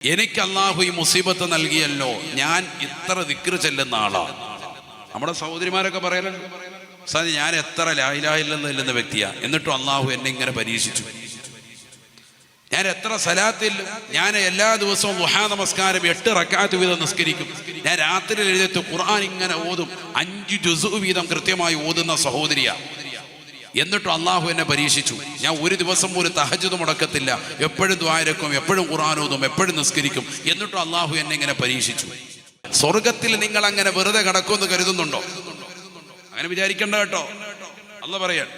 എനിക്ക് അള്ളാഹു ഈ മുസീബത്ത് നൽകിയല്ലോ, ഞാൻ ഇത്ര ദിക്ർ ചെല്ലുന്ന ആളാണ്. നമ്മുടെ സഹോദരിമാരൊക്കെ പറയലുണ്ട്, സാധി ഞാൻ എത്ര ലാ ഇലാഹ ഇല്ലല്ലാഹ് ചെല്ലുന്ന വ്യക്തിയാ, എന്നിട്ടും അള്ളാഹു എന്നെ ഇങ്ങനെ പരീക്ഷിച്ചു. ഞാൻ എത്ര സലാത്തിൽ, ഞാൻ എല്ലാ ദിവസവും ദുഹാ നമസ്കാരം 8 റക്അത്ത് വീതം നിസ്കരിക്കും. ഞാൻ രാത്രി എഴുന്നേറ്റ് ഖുർആൻ ഇങ്ങനെ ഓതും, 5 ജുസു വീതം കൃത്യമായി ഓതുന്ന സഹോദരിയാ. എന്നിട്ടും അള്ളാഹു എന്നെ പരീക്ഷിച്ചു. ഞാൻ ഒരു ദിവസം ഒരു തഹജ്ജുദ് മുടക്കത്തില്ല, എപ്പോഴും ദ്വാരക്കും, എപ്പോഴും ഖുർആൻ ഓതും, എപ്പോഴും നിസ്കരിക്കും. എന്നിട്ടും അള്ളാഹു എന്നെ ഇങ്ങനെ പരീക്ഷിച്ചു. സ്വർഗത്തിൽ നിങ്ങൾ അങ്ങനെ വെറുതെ കിടക്കുമെന്ന് കരുതുന്നുണ്ടോ? അങ്ങനെ വിചാരിക്കണ്ട കേട്ടോ. അള്ളാഹ് പറയാണ്,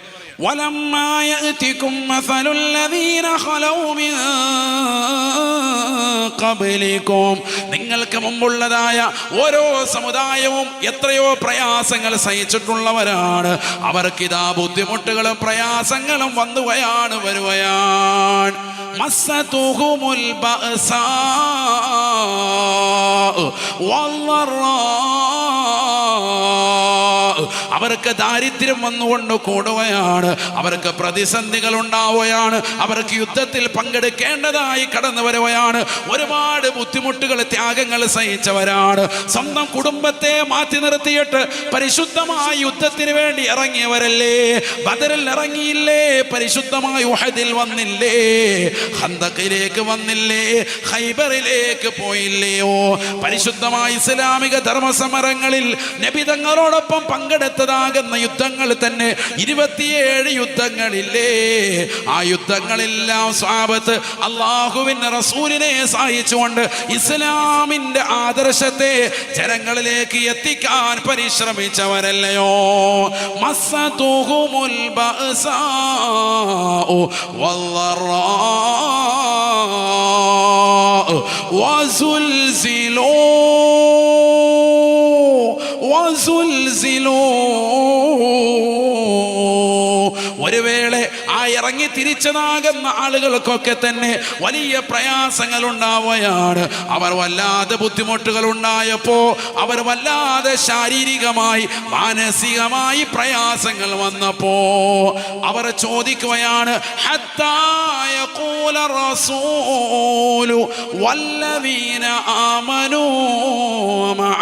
وَلَمَّا يَأْتِكُمْ مَثَلُ الَّذِينَ خَلَوْا مِنْ قَبْلِكُمْ, നിങ്ങൾക്ക് മുമ്പുള്ളതായ ഓരോ സമുദായവും എത്രയോ പ്രയാസങ്ങൾ സഹിച്ചിട്ടുള്ളവരാണ്. അവർക്കിതാ ബുദ്ധിമുട്ടുകളും പ്രയാസങ്ങളും വരുകയാണ്. മസ്സതുഹുമുൽ ബഅസാ വല്ലറാ, അവർക്ക് ദാരിദ്ര്യം വന്നുകൊണ്ട് കൂടുകയാണ്, അവർക്ക് പ്രതിസന്ധികൾ ഉണ്ടാവുകയാണ്, അവർക്ക് യുദ്ധത്തിൽ പങ്കെടുക്കേണ്ടതായി കടന്നു വരുകയാണ്. ഒരുപാട് ബുദ്ധിമുട്ടുകൾ, ത്യാഗങ്ങൾ സഹിച്ചവരാണ്. സ്വന്തം കുടുംബത്തെ മാറ്റി നിർത്തിയിട്ട് പരിശുദ്ധമായ യുദ്ധത്തിന് വേണ്ടി ഇറങ്ങിയവരല്ലേ. ബദറിൽ ഇറങ്ങിയില്ലേ, പരിശുദ്ധമായ ഉഹദിൽ വന്നില്ലേ, ഖന്തഖിലേക്ക് വന്നില്ലേ, ഖൈബറിലേക്ക് പോയില്ലയോ? പരിശുദ്ധമായ ഇസ്ലാമിക ധർമ്മസമരങ്ങളിൽ നബി തങ്ങളോടൊപ്പം പങ്കെടുത്തതാകുന്ന യുദ്ധങ്ങൾ തന്നെ 27 യുദ്ധങ്ങളില്ലേ. ആ യുദ്ധങ്ങളെല്ലാം സ്വഹാബത്ത് അല്ലാഹുവിന്റെ റസൂലിനെ സഹായിച്ചുകൊണ്ട് ഇസ്ലാമിന്റെ ആദർശത്തെ ജനങ്ങളിലേക്ക് എത്തിക്കാൻ പരിശ്രമിച്ചവരല്ലയോ? മസ്സതുഹുമുൽ ബഅസാ വല്ലറാ വസുൽസിലൂ. ഒരു വേള ആ ഇറങ്ങി തിരിച്ചതാകുന്ന ആളുകൾക്കൊക്കെ തന്നെ വലിയ പ്രയാസങ്ങൾ ഉണ്ടാവുകയാണ്. അവർ വല്ലാതെ ബുദ്ധിമുട്ടുകൾ ഉണ്ടായപ്പോ, അവർ വല്ലാതെ ശാരീരികമായി മാനസികമായി പ്രയാസങ്ങൾ വന്നപ്പോ അവർ ചോദിക്കുകയാണ്, ഹത്താ യഖൂല റസൂലു വല്ലദീന ആമനൂ മഅ,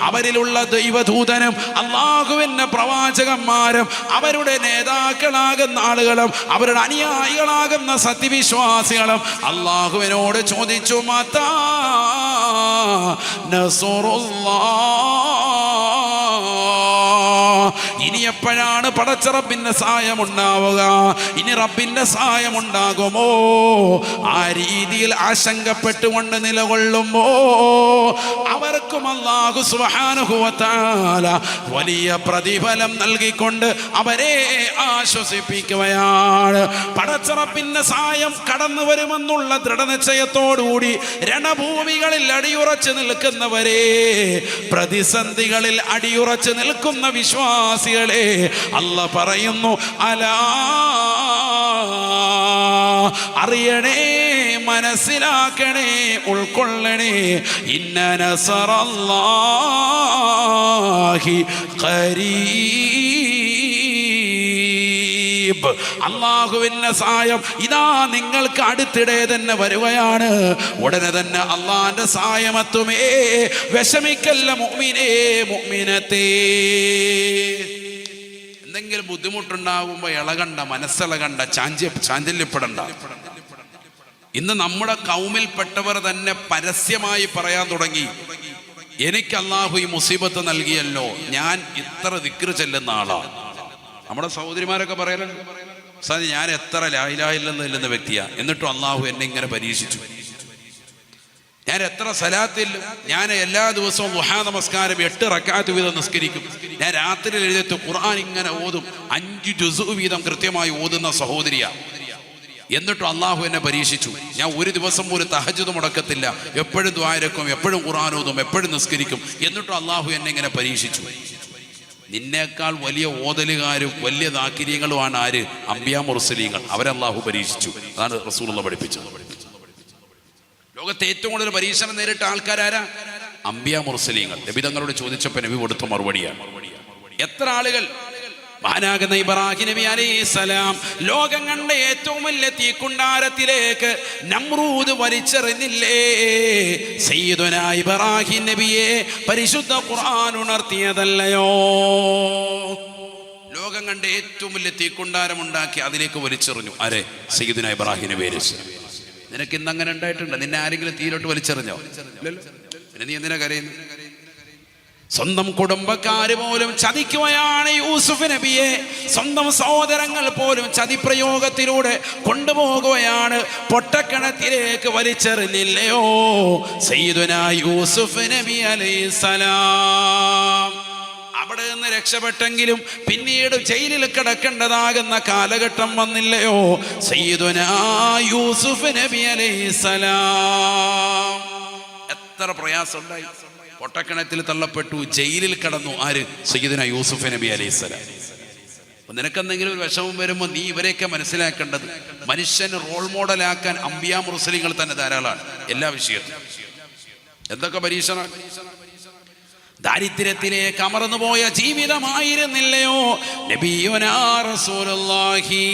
അവരിലുള്ള ദൈവദൂതനും അല്ലാഹുവിന്റെ പ്രവാചകന്മാരും അവരുടെ നേതാക്കളാകുന്ന ആളുകളും അവരുടെ അനുയായികളാകുന്ന സത്യവിശ്വാസികളും അല്ലാഹുവിനോട് ചോദിച്ചു, മതാ നസ്റുല്ലാഹ്, ഇനി എപ്പോഴാണ് പടച്ച റബ്ബിന്റെ സഹായം ഉണ്ടാവുക? ഇനി റബ്ബിന്റെ സഹായം ഉണ്ടാകുമോ? ആ രീതിയിൽ ആശങ്കപ്പെട്ടുകൊണ്ട് നിലകൊള്ളുമ്പോ അവർക്കും അല്ലാഹു സുബ്ഹാനഹു വ തആല വലിയ പ്രതിഫലം നൽകിക്കൊണ്ട് അവരെ ആശ്വസിപ്പിക്കുകയാണ്. പടച്ച റബ്ബിന്റെ സഹായം കടന്നു വരുമെന്നുള്ള ദൃഢനിശ്ചയത്തോടുകൂടി രണഭൂമികളിൽ അടിയുറച്ചു നിൽക്കുന്നവരെ, പ്രതിസന്ധികളിൽ അടിയുറച്ചു നിൽക്കുന്ന വിശ്വാസികളെ അല്ലാഹ് പറയുന്നു, അലാ, അറിയണേ, മനസ്സിലാക്കണേ, ഉൾക്കൊള്ളണേ, ഇന്ന നസറല്ലാഹി ഖരീബ്, അല്ലാഹുവിന്റെ സഹായം ഇതാ നിങ്ങൾക്ക് അടുത്തിടെ തന്നെ വരുകയാണ്. ഉടനെ തന്നെ അല്ലാഹുവിന്റെ സഹായം എത്തുമേ. വിഷമിക്കല്ല മുഅ്മിനേ, മുഅ്മിനത്തേ. എന്തെങ്കിലും ബുദ്ധിമുട്ടുണ്ടാകുമ്പോൾ ഇളകണ്ട, മനസ്സിളകണ്ട, ചാഞ്ചല്യപ്പെടണ്ട. ഇന്ന് നമ്മുടെ കൗമിൽപ്പെട്ടവർ തന്നെ പരസ്യമായി പറയാൻ തുടങ്ങി, എനിക്ക് അള്ളാഹു ഈ മുസീബത്ത് നൽകിയല്ലോ, ഞാൻ ഇത്ര ദിക്ർ ചെല്ലുന്ന ആളാണ്. നമ്മുടെ സഹോദരിമാരൊക്കെ പറയലുണ്ട്, സാധി ഞാൻ എത്ര ലാ ഇലാഹ ഇല്ലല്ലാഹ് ചെല്ലുന്ന വ്യക്തിയാ, എന്നിട്ടും അള്ളാഹു എന്നെ ഇങ്ങനെ പരീക്ഷിച്ചു. ഞാൻ എത്ര സലാത്തിൽ, ഞാൻ എല്ലാ ദിവസവും ദുഹാ നമസ്കാരം 8 റക്അത്ത് വീതം നിസ്കരിക്കും. ഞാൻ രാത്രി എഴുന്നേറ്റ് ഖുർആൻ ഇങ്ങനെ ഓതും, 5 ജുസു വീതം കൃത്യമായി ഓതുന്ന സഹോദരിയാ. എന്നിട്ടും അള്ളാഹു എന്നെ പരീക്ഷിച്ചു. ഞാൻ ഒരു ദിവസം ഒരു തഹജ്ജുദ് മുടക്കത്തില്ല, എപ്പോഴും ദ്വാരക്കും, എപ്പോഴും ഖുർആൻ ഓതും, എപ്പോഴും നിസ്കരിക്കും. എന്നിട്ടും അള്ളാഹു എന്നെ ഇങ്ങനെ പരീക്ഷിച്ചു. നിന്നേക്കാൾ വലിയ ഓതലുകാരും വലിയ ദാക്കിര്യങ്ങളുമാണ് ആര്? അംബിയാ മുർസലീങ്ങൾ. അവരെ അള്ളാഹു പരീക്ഷിച്ചു. അതാണ് റസൂലുള്ളാഹി പഠിപ്പിച്ചത്. ലോകത്തെ ഏറ്റവും കൂടുതൽ പരീക്ഷണം നേരിട്ട ആൾക്കാരാരാ? അംബിയാ മുർസലീങ്ങൾ. നബി തങ്ങളോട് ചോദിച്ചപ്പോൾ നബി കൊടുത്ത മറുപടിയാണ്. എത്ര ആളുകൾ മഹാനാകുന്ന ഇബ്രാഹിം നബി അലൈഹിസ്സലാം ലോകം കണ്ട ഏറ്റവും വലിയ തീക്കുണ്ടാരത്തിലേക്ക് നമ്രൂദ് വലിച്ചെറിഞ്ഞില്ലേ? സയ്യിദുനാ ഇബ്രാഹിം നബിയെ പരിശുദ്ധ ഖുർആൻ ഉണർത്തിയതല്ലയോ? ലോകം കണ്ട ഏറ്റവും വലിയ തീക്കുണ്ടാരം ഉണ്ടാക്കി അതിലേക്ക് വലിച്ചെറിഞ്ഞു ആരെ? സയ്യിദുനാ ഇബ്രാഹിം നബി അലൈഹിസ്സലാം. നിനക്ക് ഇന്ന് അങ്ങനെ ഉണ്ടായിട്ടുണ്ട്? നിന്നെ ആരെങ്കിലും തീയിലോട്ട് വലിച്ചെറിഞ്ഞോ? പിന്നെ നീ എന്തിനാ കരയുന്നു? സ്വന്തം കുടുംബക്കാര് പോലും ചതിക്കുകയാണ് യൂസുഫ് നബിയെ. സ്വന്തം സഹോദരങ്ങൾ പോലും ചതിപ്രയോഗത്തിലൂടെ കൊണ്ടുപോകുകയാണ്. പൊട്ടക്കിണറ്റിലേക്ക് വലിച്ചെറിഞ്ഞില്ലയോ സയ്യിദുനാ യൂസുഫ് നബി അലൈഹിസ്സലാം? അവിടെ നിന്ന് രക്ഷപ്പെട്ടെങ്കിലും പിന്നീട് ജയിലിൽ കിടക്കേണ്ടതാകുന്ന കാലഘട്ടം വന്നില്ലയോ സയ്യിദുനാ യൂസുഫ് നബി അലൈഹിസ്സലാം? എത്ര പ്രയാസം ഉണ്ടായി. പൊട്ടക്കിണറ്റിൽ തള്ളപ്പെട്ടു, ജയിലിൽ കടന്നു. ആര്? സയ്യിദുനാ യൂസുഫ് നബി അലൈഹിസ്സലാം. നിനക്കെന്തെങ്കിലും ഒരു വിഷമം വരുമ്പോൾ നീ ഇവരെയൊക്കെ മനസ്സിലാക്കേണ്ടത് മനുഷ്യന് റോൾ മോഡലാക്കാൻ അമ്പിയാ മുർസലിങ്ങൾ തന്നെ ധാരാളമാണ്. എല്ലാ വിഷയത്തിലും എന്തൊക്കെ പരീക്ഷണം. ദാരിദ്ര്യത്തിലേക്ക് അമർന്നുപോയ ജീവിതമായിരുന്നില്ലയോ നബിയുനാ റസൂലുള്ളാഹി?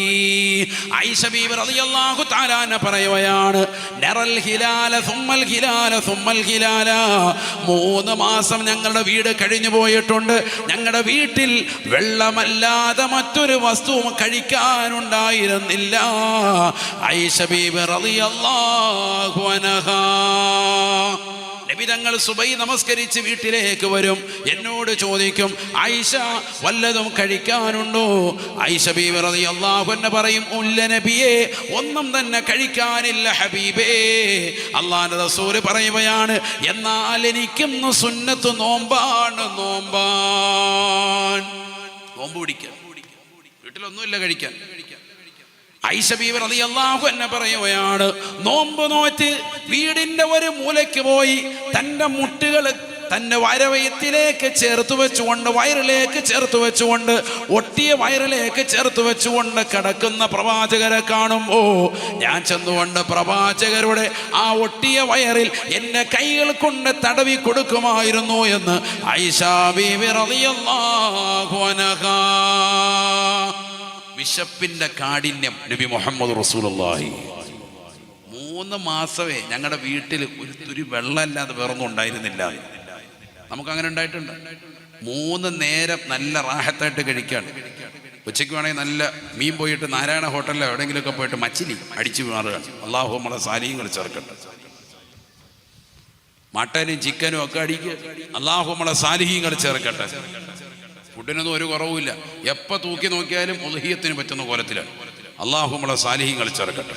ആയിഷ ബീവി റളിയല്ലാഹു തആല അൻഹ പറയുകയാണ്, നറൽ ഹിലാല സുമ്മൽ ഹിലാല സുമ്മൽ ഹിലാല. 3 മാസം ഞങ്ങളുടെ വീട് കഴിഞ്ഞു പോയിട്ടുണ്ട്. ഞങ്ങളുടെ വീട്ടിൽ വെള്ളമല്ലാതെ മറ്റൊരു വസ്തുവും കഴിക്കാനുണ്ടായിരുന്നില്ല. ആയിഷ ബീവി റളിയല്ലാഹു അൻഹാ നബി തങ്ങൾ സുബൈ നമസ്കരിച്ച് വീട്ടിലേക്ക് വരും. എന്നോട് ചോദിക്കും, ആയിഷ വല്ലതും കഴിക്കാനുണ്ടോ? ആയിഷ ബീവി റളിയല്ലാഹു അൻഹ പറയും, ഉല്ല നബിയേ, ഒന്നും തന്നെ കഴിക്കാനില്ല ഹബീബേ. അല്ലാഹുവിന്റെ റസൂൽ പറയുകയാണ്, എന്നാൽ എനിക്കിന്ന് സുന്നത്ത് നോമ്പാണ്. നോമ്പ് പിടിക്കാൻ വീട്ടിലൊന്നുമില്ല കഴിക്കാൻ. ആയിഷ ബീവി റളിയല്ലാഹു അൻഹ പറയുകയാണ്, നോമ്പ് നോറ്റ് വീടിന്റെ ഒരു മൂലയ്ക്ക് പോയി തൻ്റെ മുട്ടുകൾ തൻ്റെ വയറവയത്തിലേക്ക് ചേർത്ത് വെച്ചുകൊണ്ട്, വയറിലേക്ക് ചേർത്ത് വെച്ചുകൊണ്ട്, ഒട്ടിയ വയറിലേക്ക് ചേർത്ത് വെച്ചുകൊണ്ട് കിടക്കുന്ന പ്രവാചകരെ കാണുമ്പോ ഞാൻ ചെന്നുകൊണ്ട് പ്രവാചകരുടെ ആ ഒട്ടിയ വയറിൽ എൻ്റെ കൈകൾ കൊണ്ട് തടവി കൊടുക്കുമായിരുന്നു എന്ന് ആയിഷ ബീവി റളിയല്ലാഹു അൻഹ. വിശപ്പിന്റെ കാഠിന്യം നബി മുഹമ്മദ് റസൂലുള്ളാഹി. 3 മാസമേ ഞങ്ങളുടെ വീട്ടിൽ ഒരു തുരി വെള്ളമല്ലാതെ വേറൊന്നും ഉണ്ടായിരുന്നില്ല. നമുക്കങ്ങനെ ഉണ്ടായിട്ടുണ്ട്. 3 നേരം നല്ല റാഹത്തായിട്ട് കഴിക്കാണ്. ഉച്ചയ്ക്ക് വേണമെങ്കിൽ നല്ല മീൻ പോയിട്ട് നാരായണ ഹോട്ടലിലോ എവിടെയെങ്കിലുമൊക്കെ പോയിട്ട് മച്ചിലി അടിച്ചു മാറുകയാണ്. അള്ളാഹു നമ്മളെ സാലിഹ്യങ്ങൾ ചേർക്കട്ടെ. മട്ടനും ചിക്കനും ഒക്കെ അടിക്കുക. അള്ളാഹു നമ്മളെ സാലിഹ്യങ്ങൾ ചേർക്കട്ടെ. ഫുഡിനൊന്നും ഒരു കുറവുമില്ല. എപ്പോൾ തൂക്കി നോക്കിയാലും ഉൽഹിയത്തിന് പറ്റുന്ന കോലത്തിലാണ്. അള്ളാഹു നമ്മളെ സാലിഹ്യങ്ങൾ ചേർക്കട്ടെ.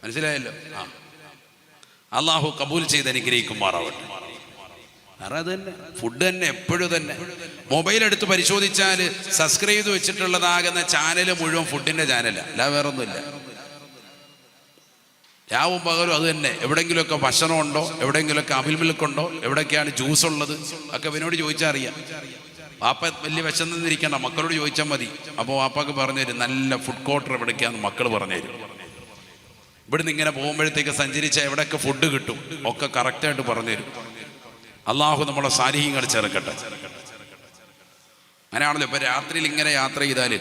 മനസ്സിലായല്ലോ? അള്ളാഹു കബൂൽ ചെയ്ത് അനുഗ്രഹിക്കുമാറാവട്ടെ. അത് തന്നെ ഫുഡ് തന്നെ എപ്പോഴും തന്നെ. മൊബൈൽ എടുത്ത് പരിശോധിച്ചാൽ സബ്സ്ക്രൈബ് ചെയ്ത് വെച്ചിട്ടുള്ളതാകുന്ന ചാനൽ മുഴുവൻ ഫുഡിന്റെ ചാനലാണ്, അല്ല വേറൊന്നുമില്ല. രാവും പകലും അത് തന്നെ. എവിടെയെങ്കിലുമൊക്കെ ഭക്ഷണം ഉണ്ടോ, എവിടെയെങ്കിലുമൊക്കെ അവിൽ മിൽക്കുണ്ടോ, എവിടെയൊക്കെയാണ് ജ്യൂസ് ഉള്ളത് ഒക്കെ ഇവനോട് ചോദിച്ചാൽ അറിയാം. വാപ്പ വലിയ വിശന്നിരിക്കണ്ട, മക്കളോട് ചോദിച്ചാൽ മതി. അപ്പോൾ വാപ്പാക്ക് പറഞ്ഞുതരും നല്ല ഫുഡ് കോർട്ടർ എവിടേക്കാന്ന് മക്കൾ പറഞ്ഞുതരും. ഇവിടുന്ന് ഇങ്ങനെ പോകുമ്പോഴത്തേക്ക് സഞ്ചരിച്ചാൽ എവിടെയൊക്കെ ഫുഡ് കിട്ടും ഒക്കെ കറക്റ്റായിട്ട് പറഞ്ഞുതരും. അള്ളാഹു നമ്മളെ സാലിഹ്യങ്ങൾ ചേർക്കട്ടെ. അങ്ങനെയാണല്ലോ. ഇപ്പം രാത്രിയിൽ ഇങ്ങനെ യാത്ര ചെയ്താൽ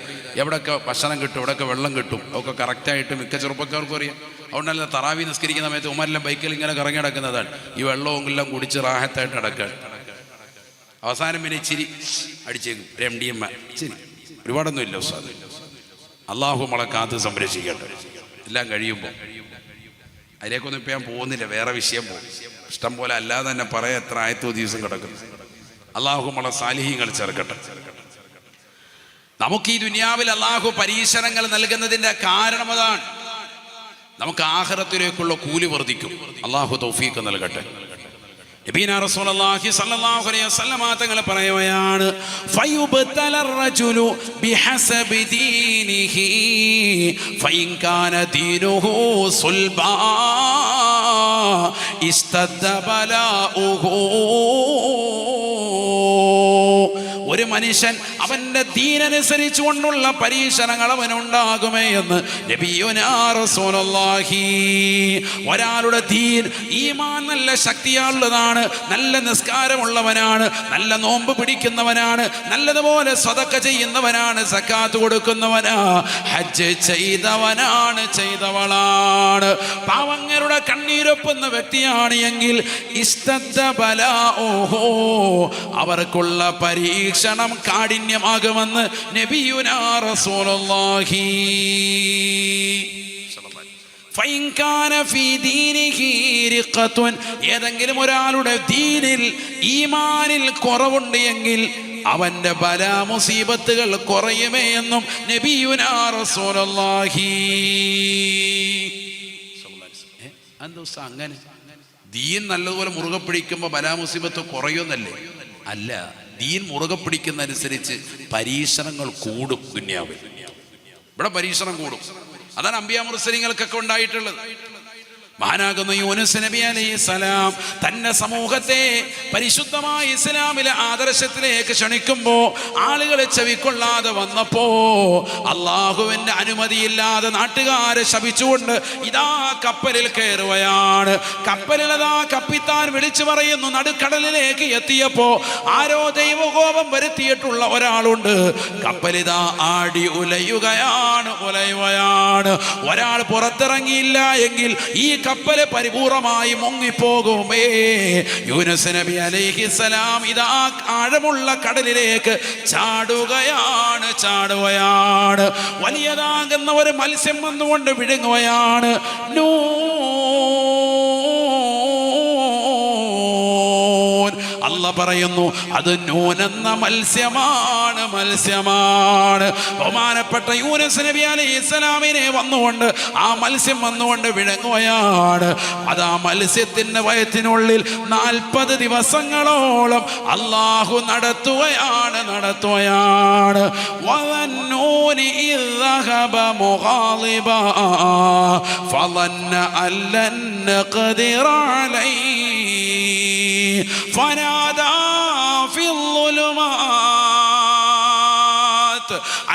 എവിടെയൊക്കെ ഭക്ഷണം കിട്ടും, എവിടെയൊക്കെ വെള്ളം കിട്ടും ഒക്കെ കറക്റ്റായിട്ട് മിക്ക ചെറുപ്പക്കാർക്കും അറിയാം. അതുകൊണ്ടല്ല തറാവി നിസ്കരിക്കുന്ന സമയത്ത് ഉമരെല്ലാം ബൈക്കിൽ ഇങ്ങനെ കറങ്ങി നടക്കുന്നതാണ്. ഈ വെള്ളവും എല്ലാം കുടിച്ച് റാഹത്തായിട്ട് നടക്കാൻ. അവസാനം പിന്നെ ഇച്ചിരി അടിച്ചേക്കും MDMA. ശരി, ഒരുപാടൊന്നും ഇല്ല ഉസ്താദ്. അള്ളാഹു നമ്മളെ കാത്ത് സംരക്ഷിക്കട്ടെ. എല്ലാം കഴിയുമ്പോൾ അതിലേക്കൊന്നും ഇപ്പം ഞാൻ പോകുന്നില്ല, വേറെ വിഷയം പോകും. ഇഷ്ടം പോലെ അല്ലാതെ തന്നെ പറയാം എത്ര ആയത്തോ ദിവസം കിടക്കുന്നു. അള്ളാഹു നമ്മളെ സാലിഹ്യങ്ങൾ ചേർക്കട്ടെ. നമുക്ക് ഈ ദുനിയാവിൽ അള്ളാഹു പരീക്ഷണങ്ങൾ നൽകുന്നതിൻ്റെ കാരണം അതാണ്. നമുക്ക് ആഖിറത്തിലേക്കുള്ള കൂലി വർദ്ധിക്കും. അള്ളാഹു തൗഫീഖ് നൽകട്ടെ. നബീന റസൂലുള്ളാഹി സ്വല്ലല്ലാഹു അലൈഹി വസല്ലം തങ്ങൾ പറയുകയാണ്, ഫയുബ്തലർ റജുലു ബിഹസബി ദീനിഹി ഫഇൻ കാന ദീനുഹു സുൽബാ ഇസ്തദ്ദ ബലാഉഹു. ഒരു മനുഷ്യൻ അവൻ്റെ ദീനനുസരിച്ചു കൊണ്ടുള്ള പരീക്ഷണങ്ങൾ അവനുണ്ടാകുമേ എന്ന് നബിയുനാ റസൂലുള്ളാഹി. ഒരാളുടെ ദീൻ ഈമാൻ നല്ല ശക്തിയുള്ളതാണ്, നല്ല നിസ്കാരമുള്ളവനാണ്, നല്ല നോമ്പ് പിടിക്കുന്നവനാണ്, നല്ലതുപോലെ സദഖ ചെയ്യുന്നവനാണ്, സക്കാത്ത് കൊടുക്കുന്നവനാ, ഹജ്ജ് ചെയ്തവനാണ്, ചെയ്തവളാണ്, പാവങ്ങളുടെ കണ്ണീരൊപ്പുന്ന വ്യക്തിയാണ് എങ്കിൽ അവർക്കുള്ള പരീക്ഷണം കാഠിന്യമാകുമെന്ന് നബിയുനാ റസൂലുള്ളാഹി. ഏതെങ്കിലും ഒരാളുടെ ദീനിൽ ഈമാനിൽ കുറവുണ്ട് എങ്കിൽ അവന്റെ ബലാ മുസീബത്തുകൾ കുറയുമേ എന്നും നബിയുനാ റസൂലുള്ളാഹി. അങ്ങനെ ദീൻ നല്ലതുപോലെ മുറുകെ പിടിക്കുമ്പോൾ ബലാ മുസീബത്ത് കുറയുന്നല്ലേ? അല്ല, ദീൻ മുറുകെ പിടിക്കുന്നതനുസരിച്ച് പരീക്ഷണങ്ങൾ കൂടും. ദുനിയാവിൽ ഇവിടെ പരീക്ഷണം കൂടും. അതാണ് അമ്പിയാ മുർസലീങ്ങൾക്കൊക്കെ ഉണ്ടായിട്ടുള്ളത്. മഹാനാകുന്ന യൂനുസ് നബി അലൈഹിസ്സലാം തന്റെ സമൂഹത്തെ പരിശുദ്ധമായ ഇസ്ലാമിലെ ആദർശത്തിലേക്ക് ക്ഷണിക്കുമ്പോ ആളുകൾ ചെവിക്കൊള്ളാതെ വന്നപ്പോ അള്ളാഹുവിന്റെ അനുമതിയില്ലാതെ നാട്ടുകാരെ ശപിച്ചുകൊണ്ട് ഇതാ കപ്പലിൽ കയറുകയാണ്. കപ്പലിലതാ കപ്പിത്താൻ വിളിച്ചു പറയുന്നു. നടുക്കടലിലേക്ക് എത്തിയപ്പോ ആരോ ദൈവകോപം വരുത്തിയിട്ടുള്ള ഒരാളുണ്ട്. കപ്പലിതാ ആടി ഉലയുകയാണ്. ഒരാൾ പുറത്തിറങ്ങിയില്ല എങ്കിൽ ഈ കപ്പല് പരിപൂർണമായി മുങ്ങിപ്പോകുമേ. യൂനുസ് നബി അലൈഹിസ്സലാം ഇതാ ആഴമുള്ള കടലിലേക്ക് ചാടുകയാണ്. വലിയതാകുന്ന ഒരു മത്സ്യം വന്നുകൊണ്ട് വിഴുങ്ങുകയാണ്. അല്ലാഹു പറയുന്നു അത് നൂൻ എന്ന മത്സ്യമാണ്. ബഹുമാനപ്പെട്ട യൂനുസ് നബി അലൈഹിസ്സലാമിനെ വന്നുകൊണ്ട് ആ മത്സ്യം വന്നുകൊണ്ട് വിഴുങ്ങുകയാണ്. അത് ആ മത്സ്യത്തിന്റെ വയറ്റിനുള്ളിൽ 40 ദിവസങ്ങളോളം അല്ലാഹു നടത്തുകയാണ്. വദന്നൂനി ഇദ് ദഹബ മുഗാളിബാ ഫളന്ന അല്ലൻ നഖദിറ അലൈഹി فنادى في الظلمات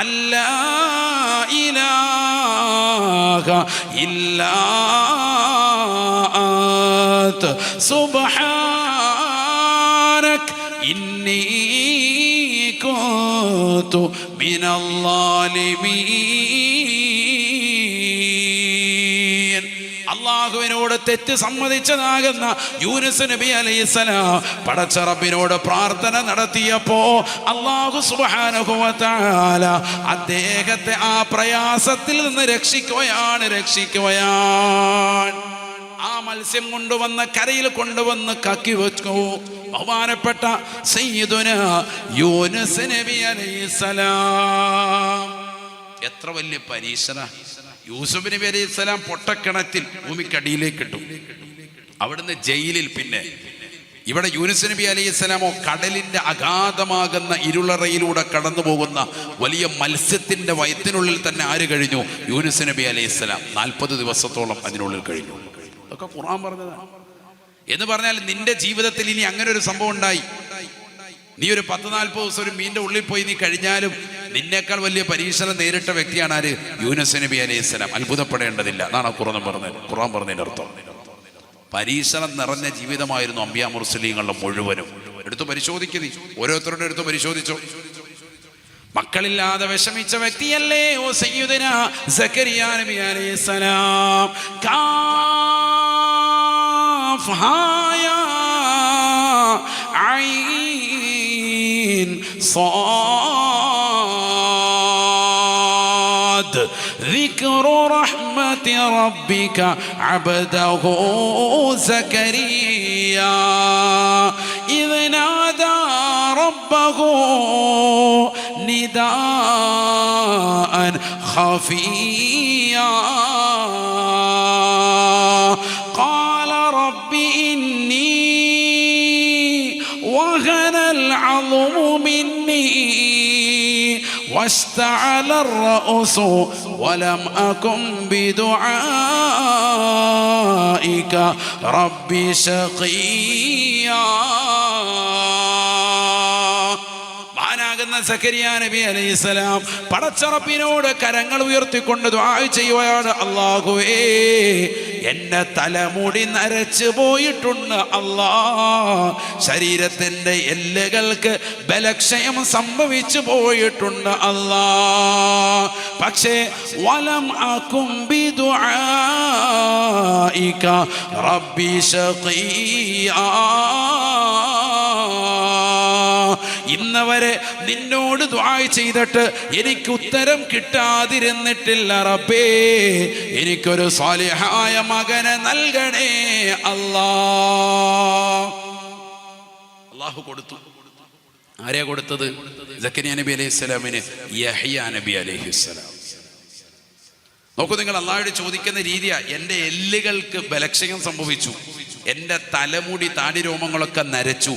أن لا إله إلا أنت سبحانك إني كنت من الظالمين. അള്ളാഹുവിനോട് തെറ്റ് സമ്മതിച്ചതാകുന്ന യൂനുസ് നബി അലൈഹിസ്സലാം പടച്ച റബ്ബിനോട് പ്രാർത്ഥന നടത്തിയപ്പോ അല്ലാഹു സുബ്ഹാനഹു വ തആല അദ്ദേഹത്തെ ആ പ്രയാസത്തിൽ നിന്ന് രക്ഷിക്കുകയാണ്. ആ മത്സ്യം കൊണ്ടുവന്ന കരയിൽ കൊണ്ടുവന്ന് കക്കി വെച്ചു. ബഹുമാനപ്പെട്ട സയ്യിദുനാ യൂനുസ് നബി അലൈഹിസ്സലാം. എത്ര വലിയ പരീക്ഷണ! യൂസുഫ് നബി അലൈഹിസ്സലാം പൊട്ടക്കിണറ്റിൽ ഭൂമിക്കടിയിലേക്ക് ഇട്ടു. അവിടുന്ന് ജയിലിൽ. പിന്നെ ഇവിടെ യൂനുസ് നബി അലൈഹിസ്സലാമോ കടലിന്റെ അഗാധമാകുന്ന ഇരുളറയിലൂടെ കടന്നു പോകുന്ന വലിയ മത്സ്യത്തിന്റെ വയറ്റിനുള്ളിൽ തന്നെ ആര് കഴിഞ്ഞു? യൂനുസ് നബി അലൈഹിസ്സലാം 40 ദിവസത്തോളം അതിനുള്ളിൽ കഴിഞ്ഞു. അതൊക്കെ ഖുർആൻ പറഞ്ഞതാണ്. എന്ന് പറഞ്ഞാൽ നിന്റെ ജീവിതത്തിൽ ഇനി അങ്ങനെ ഒരു സംഭവം ഉണ്ടായി, നീ ഒരു 10-40 ദിവസം ഒരു മീനിന്റെ ഉള്ളിൽ പോയി നീ കഴിഞ്ഞാലും നിന്നേക്കാൾ വലിയ പരീക്ഷണം നേരിട്ട വ്യക്തിയാണ് ആര്? യൂനുസ് നബി അലൈഹിസ്സലാം. അത്ഭുതപ്പെടേണ്ടതില്ല. അതാണ് ഖുർആൻ പറഞ്ഞതിന്റെ അർത്ഥം. പരീക്ഷണം നിറഞ്ഞ ജീവിതമായിരുന്നു അമ്പിയാ മുർസലീങ്ങളുടെ മുഴുവനും. എടുത്തു പരിശോധിക്കുക, ഓരോരുത്തരുടെ എടുത്തു പരിശോധിച്ചോ. മക്കളില്ലാതെ വിഷമിച്ച വ്യക്തിയല്ലേ ഓ സയ്യിദുനാ സക്കരിയാ നബി അലൈഹിസ്സലാം. കാഫ് ഹാ യാ ഐൻ صاد ذكر رحمة ربك عبده زكريا إذ نادى ربه نداء خفيا قال رب إني وهن العظم مني واشتعل الرأس ولم أكن بدعائك رب شقيا. മഹാനാകുന്ന സക്കരിയ നബി അലൈഹിസ്സലാം പടച്ചറപ്പിനോട് കരങ്ങൾ ഉയർത്തിക്കൊണ്ട് ദുആ ചെയ്യുകയാണ്, അല്ലാഹുവേ എന്റെ തലമുടി നരച്ചു പോയിട്ടുണ്ട് അല്ലാ, ശരീരത്തിന്റെ എല്ലുകൾക്ക് ബലക്ഷയം സംഭവിച്ചു പോയിട്ടുണ്ട് അല്ലാ, പക്ഷേ വലം അകും ബിദുആഇക റബ്ബി ശഖിയാ, ഇന്നവരെ നിന്നോട് ദുആ ചെയ്തിട്ട് എനിക്ക് ഉത്തരം കിട്ടാതിരുന്നിട്ടില്ല റബ്ബേ, എനിക്കൊരു സാലിഹായ മകനെ നൽകണേ അല്ലാ. അല്ലാഹു കൊടുത്തു. ആരെയാ കൊടുത്തത്? സക്കരിയ നബി അലൈഹിസ്സലാമിന് യഹ്യ നബി അലൈഹിസ്സലാം. നോക്കൂ നിങ്ങൾ, അല്ലാഹുവോട് ചോദിക്കുന്ന രീതിയാ. എൻ്റെ എല്ലുകൾക്ക് ബലക്ഷയം സംഭവിച്ചു, എൻ്റെ തലമുടി താടി രോമങ്ങളൊക്കെ നരച്ചു,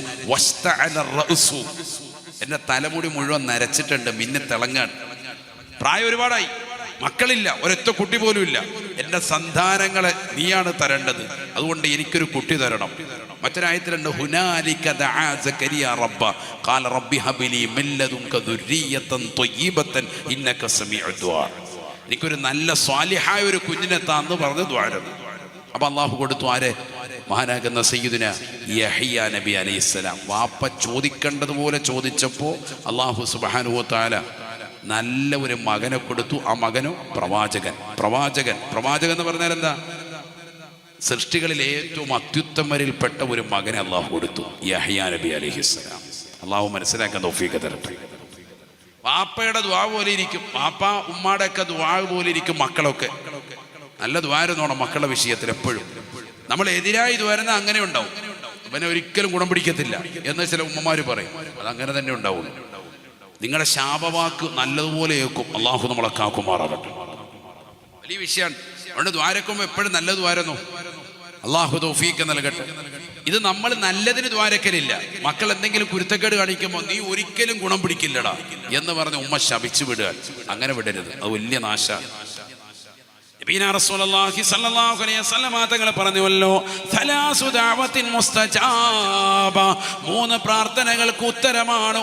എൻ്റെ തലമുടി മുഴുവൻ നരച്ചിട്ടുണ്ട്, മിന്നെ തിളങ്ങാൻ. പ്രായം ഒരുപാടായി, മക്കളില്ല, ഒരൊറ്റ കുട്ടി പോലും ഇല്ല. എൻ്റെ സന്താനങ്ങളെ നീയാണ് തരേണ്ടത്, അതുകൊണ്ട് എനിക്കൊരു കുട്ടി തരണം. മറ്റൊരായത്തിലുണ്ട്, ഹുനാലിക ദഅ സക്കരിയ റബ്ബ ഖാല റബ്ബി ഹബ്ലി മിൻ ലദുൻക ദുർരിയതൻ ത്വയ്യിബതൻ ഇന്നക സമീഉ ദുആ, എനിക്കൊരു നല്ല സ്വാലിഹായ ഒരു കുഞ്ഞിനെ താന്ന് പറഞ്ഞ് ദ്വാരന്നു. അപ്പൊ അള്ളാഹു കൊടുത്തു. ആരെ? മഹാനാകുന്ന സയ്യിദുന യഹ്യ നബി അലൈഹിസ്സലാം. വാപ്പ ചോദിക്കേണ്ടതുപോലെ ചോദിച്ചപ്പോ അള്ളാഹു സുബ്ഹാനഹു വ തആല നല്ല ഒരു മകനെ കൊടുത്തു. ആ മകനോ പ്രവാചകൻ. പ്രവാചകൻ എന്ന് പറഞ്ഞാൽ എന്താ? സൃഷ്ടികളിൽ ഏറ്റവും അത്യുത്തമരിൽപ്പെട്ട ഒരു മകനെ അള്ളാഹു കൊടുത്തു, യഹ്യ നബി അലൈഹിസ്സലാം. അള്ളാഹു മനസ്സിലാക്കാൻ തൗഫീഖ് തരട്ടെ. വാപ്പയുടെ ദുആ പോലെ ഇരിക്കും, വാപ്പ ഉമ്മാടെ ഒക്കെ ദുആ പോലെ ഇരിക്കും മക്കളൊക്കെ. നല്ല ദ്വാരുന്നോണം മക്കളുടെ വിഷയത്തിൽ എപ്പോഴും. നമ്മൾ എതിരായി ദ്വാരുന്ന അങ്ങനെ ഉണ്ടാവും, അവനെ ഒരിക്കലും ഗുണം പിടിക്കത്തില്ല എന്ന് ചില ഉമ്മമാര് പറയും. അതങ്ങനെ തന്നെ ഉണ്ടാവുള്ളൂ. നിങ്ങളുടെ ശാപവാക്ക് നല്ലതുപോലെ ഏൽക്കും. അള്ളാഹു നമ്മളെ കാക്കുമാറാകട്ടെ. വലിയ വിഷയമാണ്. അതുകൊണ്ട് ദ്വാരക്കുമ്പോൾ എപ്പോഴും നല്ല ദ്വാരന്നോ, അള്ളാഹു തൗഫീഖ് നൽകട്ടെ. ഇത് നമ്മൾ നല്ലതിന് ദ്വാരക്കലില്ല. മക്കൾ എന്തെങ്കിലും കുരുത്തക്കേട് കാണിക്കുമ്പോൾ നീ ഒരിക്കലും ഗുണം പിടിക്കില്ലടാ എന്ന് പറഞ്ഞ് ഉമ്മ ശപിച്ചു വിടുക. അങ്ങനെ വിടരുത്, അത് വലിയ നാശാണ്. നബീന റസൂലുള്ളാഹി സ്വല്ലല്ലാഹു അലൈഹി വസല്ലം തങ്ങൾ പറഞ്ഞുവല്ലോ, സലാസു ദഅവത്തിൻ മുസ്തജാബ, 3 പ്രാർത്ഥനകൾക്ക് ഉത്തരമാണ്.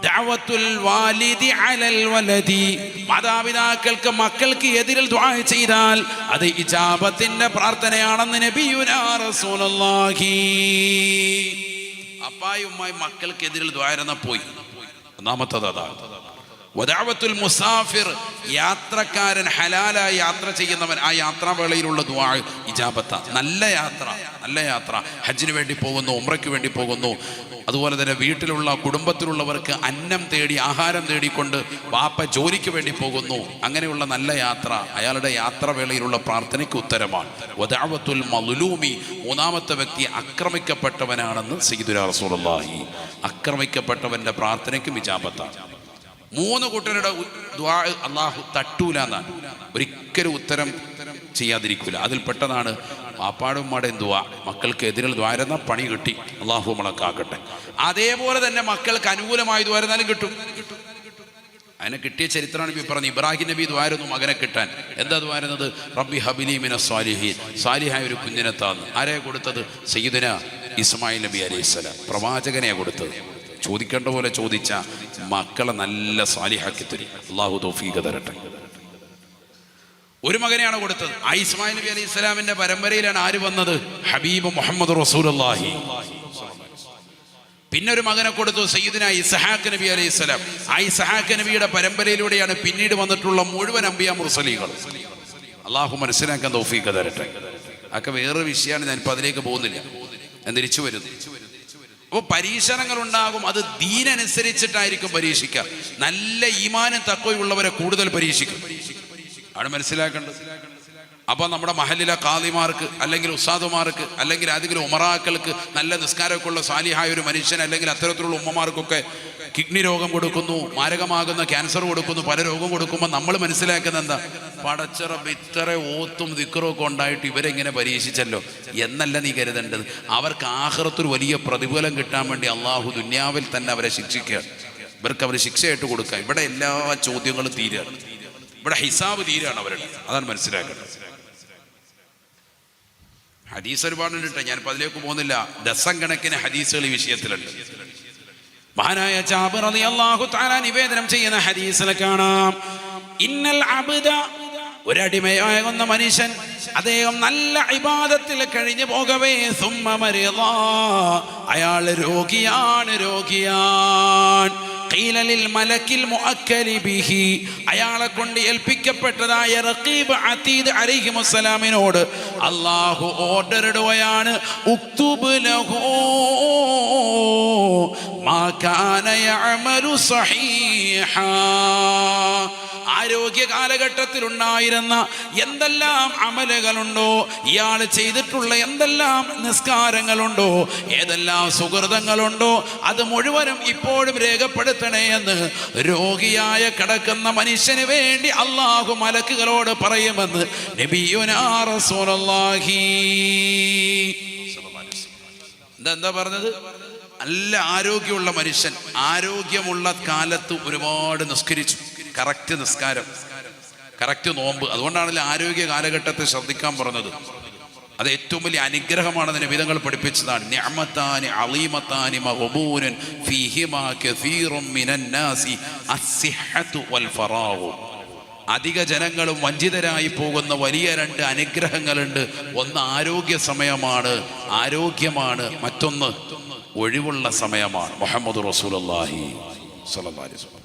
ദഅവത്തുൽ വാലിദി അലൽ വലദി, മാതാപിതാക്കൾക്ക് മക്കൾക്ക് എതിരിൽ ദുആ ചെയ്താൽ അത് ഇജാബത്തിന്റെ പ്രാർത്ഥനയാണെന്ന് നബിയുനാ റസൂലുള്ളാഹി. അപ്പായും ഉമ്മായും മക്കൾക്കെതിരിൽ ദുആ ഇരുന്ന പോയി. ഒന്നാമത്തത് അതാണ്. വദഅവത്തുൽ മുസാഫിർ, യാത്രക്കാരൻ ഹലാലായി യാത്ര ചെയ്യുന്നവൻ, ആ യാത്രാവേളയിലുള്ള ദുആ ഇജാബത്ത. നല്ല യാത്ര, ഹജ്ജിന് വേണ്ടി പോകുന്നു, ഉംറയ്ക്ക് വേണ്ടി പോകുന്നു, അതുപോലെ തന്നെ വീട്ടിലുള്ള കുടുംബത്തിലുള്ളവർക്ക് അന്നം തേടി ആഹാരം തേടിക്കൊണ്ട് വാപ്പ ജോലിക്ക് വേണ്ടി പോകുന്നു, അങ്ങനെയുള്ള നല്ല യാത്ര, അയാളുടെ യാത്രവേളയിലുള്ള പ്രാർത്ഥനയ്ക്ക് ഉത്തരമാണ്. വദഅവത്തുൽ മദ്ലൂമി, 3ാമത്തെ വ്യക്തി ആക്രമിക്കപ്പെട്ടവനാണെന്ന് സയ്യിദുനാ റസൂലുള്ളാഹി. ആക്രമിക്കപ്പെട്ടവന്റെ പ്രാർത്ഥനയ്ക്കും ഇജാബത്താണ്. 3 കൂട്ടരുടെ ദുആ അല്ലാഹു തട്ടൂല എന്നാണ്, ഒരിക്കലും ഉത്തരം ചെയ്യാതിരിക്കൂല. അതിൽപ്പെട്ടതാണ് വാപ്പാടും ഉമ്മാടെയും ദുആ. മക്കൾക്ക് എതിരിൽ ദ്വാരുന്ന പണി കിട്ടി, അല്ലാഹു നമ്മളെ കാക്കട്ടെ. അതേപോലെ തന്നെ മക്കൾക്ക് അനുകൂലമായി ദ്വാരുന്നാലും കിട്ടും. അതിനെ കിട്ടിയ ചരിത്രമാണ് ഇപ്പം പറഞ്ഞത്. ഇബ്രാഹിം നബി ദ്വാരുന്നു മകനെ കിട്ടാൻ. എന്താ ദ്വാരുന്നത്? റബ്ബി ഹബ്ലി മിനസ് സ്വാലിഹീൻ, സാലിഹായ ഒരു കുഞ്ഞിനെ താന്ന്. ആരെയാ കൊടുത്തത്? സയ്യിദുനാ ഇസ്മായിൽ നബി അലൈഹിസ്സലാം, പ്രവാചകനെയാണ് കൊടുത്തത്. ചോദിക്കേണ്ട പോലെ ചോദിച്ച മക്കളെ നല്ല സാലിഹാക്കി തരും. അല്ലാഹു തൗഫീഖ് തരട്ടെ. ഒരു മകനെയാണ് കൊടുത്തത്. ആ ഇസ്മായിൽ നബി അലൈഹി സ്വലാമിന്റെ പരമ്പരയിലാണ് ആര് വന്നത്? ഹബീബ് മുഹമ്മദ് റസൂലുള്ളാഹി. പിന്നെ ഒരു മകനെ കൊടുത്തു, സയ്യിദുനാ ഇസ്ഹാഖ് നബി അലൈഹി സ്വലാം. ആ ഇസ്ഹാഖ് നബിയുടെ പരമ്പരയിലൂടെയാണ് പിന്നീട് വന്നിട്ടുള്ള മുഴുവൻ അംബിയ മുർസലീകൾ. അല്ലാഹു മനസ്സിലാക്കാൻ തൗഫീഖ് തരട്ടെ. അതൊക്കെ വേറൊരു വിഷയമാണ്, ഞാനിപ്പോൾ അതിലേക്ക് പോകുന്നില്ല, ഞാൻ തിരിച്ചു വരുന്നു. അപ്പോൾ പരീക്ഷണങ്ങൾ ഉണ്ടാകും. അത് ദീനനുസരിച്ചിട്ടായിരിക്കും പരീക്ഷിക്കുക. നല്ല ഈമാനും തഖ്വയുള്ളവരെ കൂടുതൽ പരീക്ഷിക്കും, ആണ് മനസ്സിലാക്കേണ്ടത്. അപ്പോൾ നമ്മുടെ മഹല്ലിലെ ഖാദിമാർക്ക് അല്ലെങ്കിൽ ഉസ്താദുമാർക്ക് അല്ലെങ്കിൽ ഏതെങ്കിലും ഉമറാക്കൾക്ക് നല്ല നിസ്കാരമൊക്കെ ഉള്ള സാലിഹായ ഒരു മനുഷ്യൻ അല്ലെങ്കിൽ അത്തരത്തിലുള്ള ഉമ്മമാർക്കൊക്കെ കിഡ്നി രോഗം കൊടുക്കുന്നു, മാരകമാകുന്ന ക്യാൻസർ കൊടുക്കുന്നു, പല രോഗം കൊടുക്കുമ്പോൾ നമ്മൾ മനസ്സിലാക്കുന്നത് എന്താ? പടച്ചറബ് ഇത്ര ഓത്തും ദിക്റും ഒക്കെ ഉണ്ടായിട്ട് ഇവരെങ്ങനെ പരീക്ഷിച്ചല്ലോ എന്നല്ല നീ കരുതേണ്ടത്. അവർക്ക് ആഖിറത്തിൽ വലിയ പ്രതിഫലം കിട്ടാൻ വേണ്ടി അള്ളാഹു ദുനിയാവിൽ തന്നെ അവരെ ശിക്ഷിക്കുക. ഇവർക്ക് അവർ ശിക്ഷയായിട്ട് കൊടുക്കുക. ഇവിടെ എല്ലാ ചോദ്യങ്ങളും തീരുകയാണ്, ഇവിടെ ഹിസാബ് തീരുകയാണ് അവരുടെ. അതാണ് മനസ്സിലാക്കേണ്ടത്. ഹദീസ് ഒരുപാടുണ്ട്, ഞാനിപ്പോൾ അതിലേക്ക് പോകുന്നില്ല. ഡസൻ കണക്കിന് ഹദീസുകൾ ഈ വിഷയത്തിലുണ്ട്. മഹാനായ ജാബിർ റളിയല്ലാഹു തആല നിവേദനം ചെയ്യുന്ന ഹദീസിൽ കാണാം, ഇന്നൽ അബ്ദ, ഒരടിമയാകുന്ന മനുഷ്യൻ അദ്ദേഹം നല്ല ഇബാദത്തിൽ കഴിഞ്ഞു പോകവേ സുമ്മ മരിദ, അയാൾ രോഗിയാണ്. ഖീല ലിൽ മലക്കിൽ മുഅക്കലി ബിഹി, അയാളെ കൊണ്ട് ഏൽപ്പിക്കപ്പെട്ടതായ റഖീബ് അതീദ് അലൈഹിമുസ്സലാമിനോട് അല്ലാഹു ഓർഡർ ഇടുകയാണ്, ഉക്തുബ് ലഹു മാ കാന യഅമലു സഹീഹാ, ആരോഗ്യ കാലഘട്ടത്തിൽ ഉണ്ടായിരുന്ന എന്തെല്ലാം അമലുകളുണ്ടോ, ഇയാൾ ചെയ്തിട്ടുള്ള എന്തെല്ലാം നിസ്കാരങ്ങളുണ്ടോ, ഏതെല്ലാം സുഹൃതങ്ങളുണ്ടോ, അത് മുഴുവനും ഇപ്പോഴും രേഖപ്പെടുത്തണേ എന്ന് രോഗിയായ കിടക്കുന്ന മനുഷ്യന് വേണ്ടി അല്ലാഹു മലക്കുകളോട് പറയുമെന്ന് നബിയുനാ റസൂലുള്ളാഹി. എന്താ പറഞ്ഞത്? നല്ല ആരോഗ്യമുള്ള മനുഷ്യൻ ആരോഗ്യമുള്ള കാലത്ത് ഒരുപാട് നിസ്കരിച്ചു, കറക്റ്റ് നിസ്കാരം, കറക്റ്റ് നോമ്പ്. അതുകൊണ്ടാണല്ലോ ആരോഗ്യ കാലഘട്ടത്തെ ശ്രദ്ധിക്കാൻ പറഞ്ഞത്. അത് ഏറ്റവും വലിയ അനുഗ്രഹമാണെന്ന് നബിതങ്ങൾ പഠിപ്പിച്ചതാണ്. നിഅമതാനി അളീമതാനി മഗ്ബൂനൻ ഫീഹിമാ കസീറും മിനന്നാസി അസ്സിഹ്ഹതു വൽ ഫറാഗു. അധിക ജനങ്ങളും വഞ്ചിതരായി പോകുന്ന വലിയ രണ്ട് അനുഗ്രഹങ്ങളുണ്ട്. ഒന്ന് ആരോഗ്യ സമയമാണ്, ആരോഗ്യമാണ്. മറ്റൊന്ന് ഒഴിവുള്ള സമയമാണ്. മുഹമ്മദ് റസൂലുള്ളാഹി സ്വല്ലല്ലാഹു അലൈഹി വസല്ലം.